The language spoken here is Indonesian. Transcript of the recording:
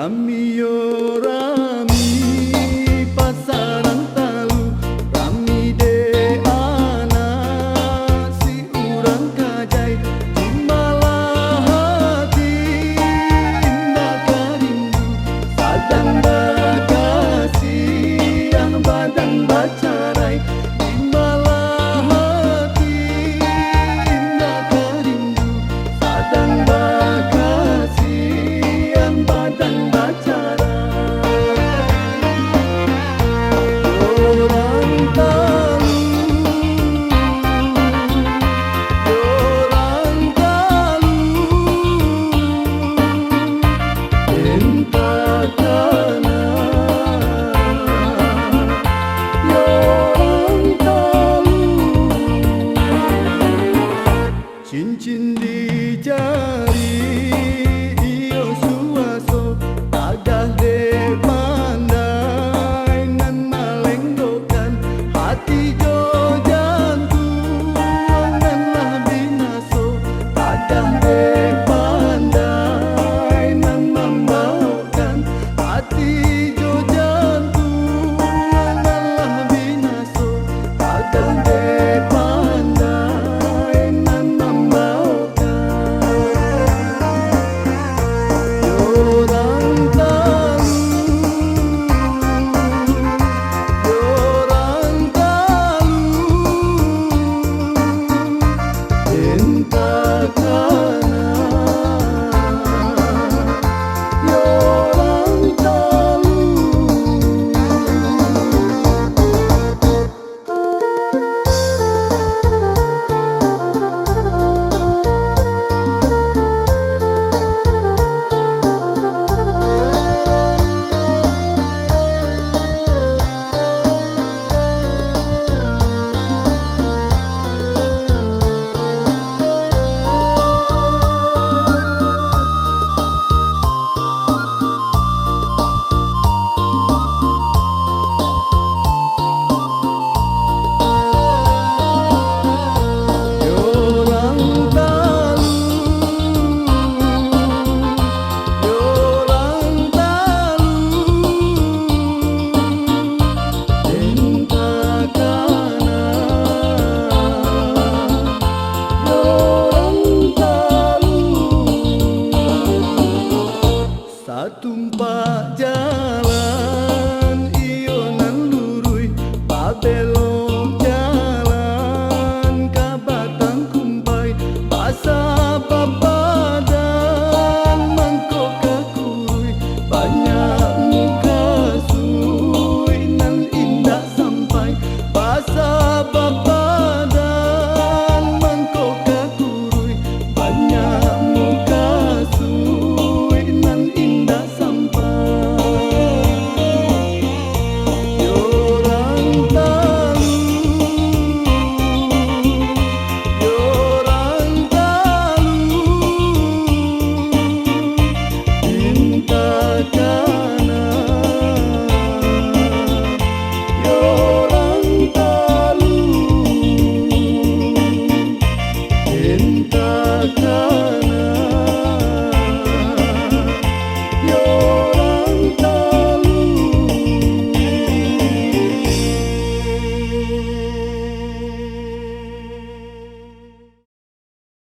Rami yo rami pasaran talu rami de ana si urang kajai jimbalah hati indah karindu sadang bakasih yang badan bacarai jimbalah hati indah karindu sadang bakasih yang badan cincin di jari iyo suaso agak de pandai nan malenggokan hati jo jantung nan lah binaso agak de pandai nan membawakan hati jo jantung nan lah binaso agak de cinta.